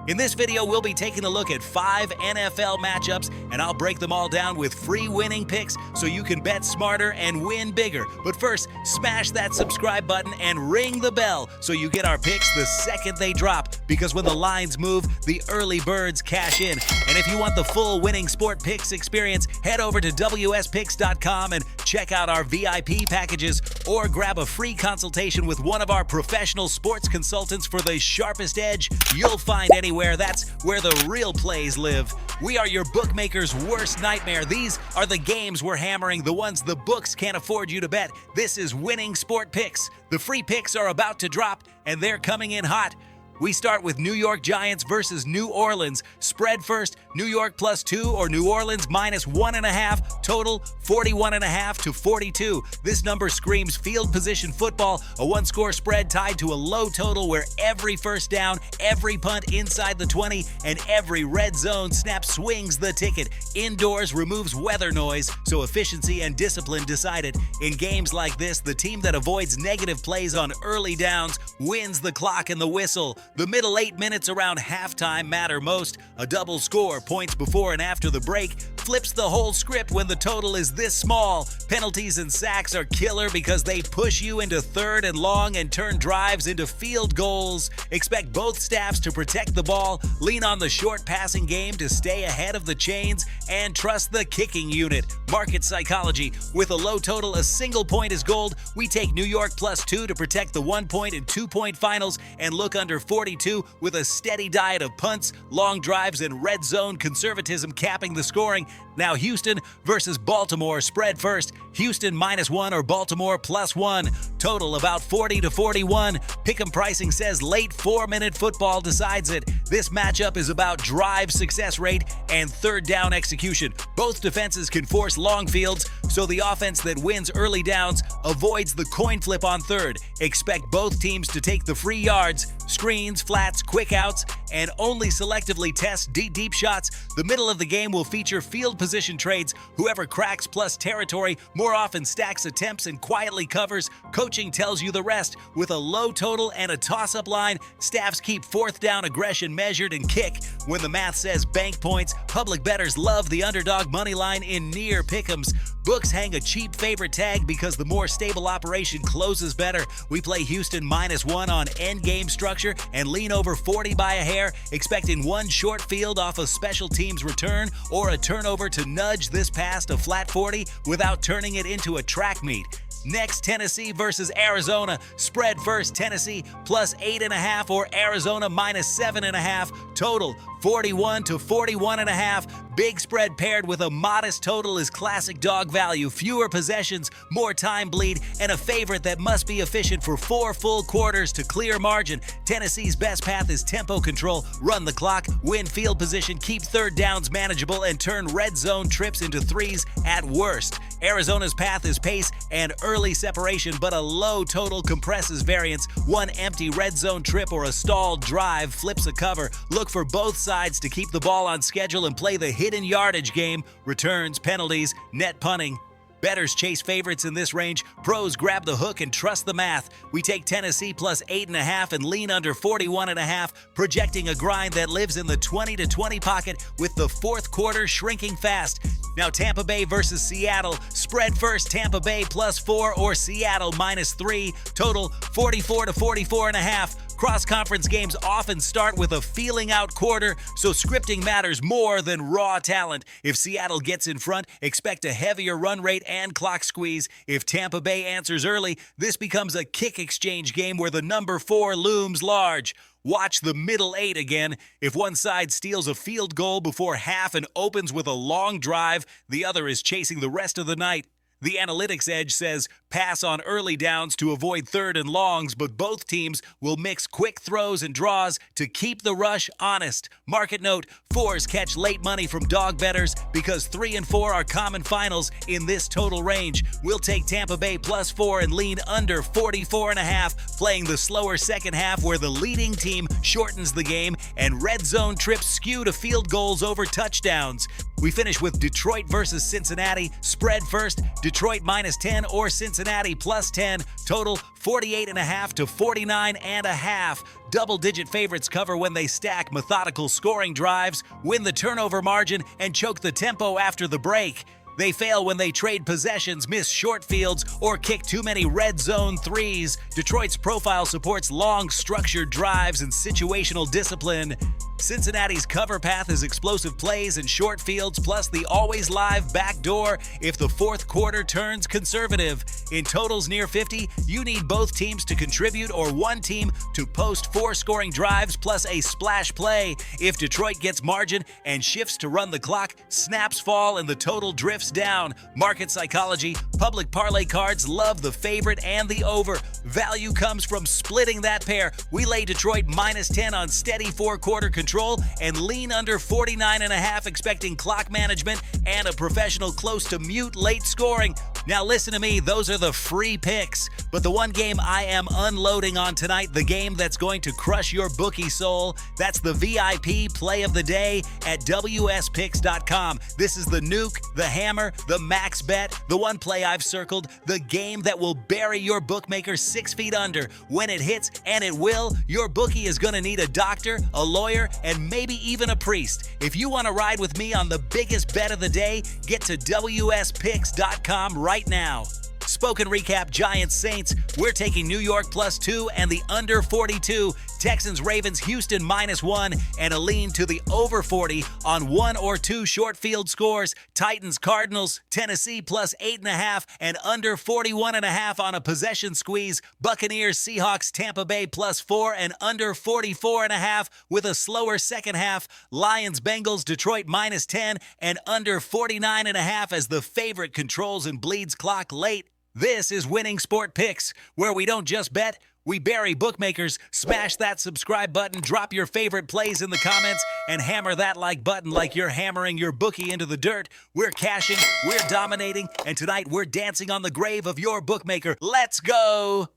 In this video, we'll be taking a look at 5 NFL matchups, and I'll break them all down with free winning picks so you can bet smarter and win bigger. But first, smash that subscribe button and ring the bell so you get our picks the second they drop, because when the lines move, the early birds cash in. And if you want the full winning sport picks experience, head over to wspicks.com and check out our VIP packages, or grab a free consultation with one of our professional sports consultants for the sharpest edge you'll find anywhere. That's where the real plays live. We are your bookmaker's worst nightmare. These are the games we're hammering, the ones the books can't afford you to bet. This is Winning Sport Picks. The free picks are about to drop, and they're coming in hot. We start with New York Giants versus New Orleans. Spread first, New York +2 or New Orleans -1.5. Total 41.5 to 42. This number screams field position football, a one-score spread tied to a low total where every first down, every punt inside the 20, and every red zone snap swings the ticket. Indoors removes weather noise, so efficiency and discipline decided. In games like this, the team that avoids negative plays on early downs wins the clock and the whistle. The middle 8 minutes around halftime matter most. A double score, points before and after the break, flips the whole script when the total is this small. Penalties and sacks are killer because they push you into third and long and turn drives into field goals. Expect both staffs to protect the ball, lean on the short passing game to stay ahead of the chains, and trust the kicking unit. Market psychology. With a low total, a single point is gold. We take New York +2 to protect the 1-point and 2-point finals and look under 42 with a steady diet of punts, long drives, and red zone conservatism capping the scoring. Now Houston versus Baltimore. Spread first, Houston -1 or Baltimore +1. Total about 40 to 41. Pick'em pricing says late 4-minute football decides it. This matchup is about drive success rate and third down execution. Both defenses can force long fields, so the offense that wins early downs avoids the coin flip on third. Expect both teams to take the free yards, screens, flats, quick outs, and only selectively test deep shots. The middle of the game will feature field position trades. Whoever cracks plus territory more often stacks attempts and quietly covers. Coaching tells you the rest. With a low total and a toss-up line, staffs keep fourth down aggression measured and kick. When the math says bank points, public bettors love the underdog money line in near pick'ems. Books hang a cheap favorite tag because the more stable operation closes better. We play Houston -1 on endgame structure and lean over 40 by a hair, expecting one short field off a special teams return or a turnover to nudge this past a flat 40 without turning it into a track meet. Next, Tennessee versus Arizona. Spread first, Tennessee +8.5 or Arizona -7.5. Total 41 to 41.5. Big spread paired with a modest total is classic dog value. Fewer possessions, more time bleed, and a favorite that must be efficient for 4 full quarters to clear margin. Tennessee's best path is tempo control, run the clock, win field position, keep third downs manageable, and turn red zone trips into threes at worst. Arizona's path is pace and early separation, but a low total compresses variance. One empty red zone trip or a stalled drive flips a cover. Look for both sides to keep the ball on schedule and play the hidden yardage game, returns, penalties, net punting. Bettors chase favorites in this range. Pros grab the hook and trust the math. We take Tennessee +8.5 and lean under 41.5, projecting a grind that lives in the 20 to 20 pocket with the fourth quarter shrinking fast. Now Tampa Bay versus Seattle. Spread first, Tampa Bay +4 or Seattle -3. Total 44 to 44.5. Cross-conference games often start with a feeling-out quarter, so scripting matters more than raw talent. If Seattle gets in front, expect a heavier run rate and clock squeeze. If Tampa Bay answers early, this becomes a kick exchange game where the number 4 looms large. Watch the middle 8 again. If one side steals a field goal before half and opens with a long drive, the other is chasing the rest of the night. The analytics edge says pass on early downs to avoid third and longs, but both teams will mix quick throws and draws to keep the rush honest. Market note, 4s catch late money from dog bettors because 3 and 4 are common finals in this total range. We'll take Tampa Bay +4 and lean under 44.5, playing the slower second half where the leading team shortens the game and red zone trips skew to field goals over touchdowns. We finish with Detroit versus Cincinnati. Spread first, Detroit -10 or Cincinnati +10. Total 48.5 to 49.5. Double-digit favorites cover when they stack methodical scoring drives, win the turnover margin, and choke the tempo after the break. They fail when they trade possessions, miss short fields, or kick too many red zone threes. Detroit's profile supports long, structured drives and situational discipline. Cincinnati's cover path is explosive plays and short fields, plus the always live backdoor if the fourth quarter turns conservative. In totals near 50, you need both teams to contribute or one team to post 4 scoring drives plus a splash play. If Detroit gets margin and shifts to run the clock, snaps fall and the total drifts down. Market psychology, public parlay cards love the favorite and the over. Value comes from splitting that pair. We lay Detroit -10 on steady 4-quarter control and lean under 49.5, expecting clock management and a professional close to mute late scoring. Now listen to me, those are the free picks. But the one game I am unloading on tonight, the game that's going to crush your bookie soul, that's the VIP play of the day at WSPicks.com. This is the nuke, the hammer, the max bet, the one play I've circled, the game that will bury your bookmaker 6 feet under. When it hits, and it will, your bookie is going to need a doctor, a lawyer, and maybe even a priest. If you want to ride with me on the biggest bet of the day, get to WSPicks.com right now. Spoken recap, Giants Saints. We're taking New York +2 and the under 42. Texans Ravens Houston -1 and a lean to the over 40 on 1 or 2 short field scores. Titans Cardinals Tennessee +8.5 and under 41.5 on a possession squeeze. Buccaneers Seahawks Tampa Bay +4 and under 44.5 with a slower second half. Lions Bengals Detroit -10 and under 49.5 as the favorite controls and bleeds clock late. This is Winning Sport Picks, where we don't just bet, we bury bookmakers. Smash that subscribe button, drop your favorite plays in the comments, and hammer that like button like you're hammering your bookie into the dirt. We're cashing, we're dominating, and tonight we're dancing on the grave of your bookmaker. Let's go!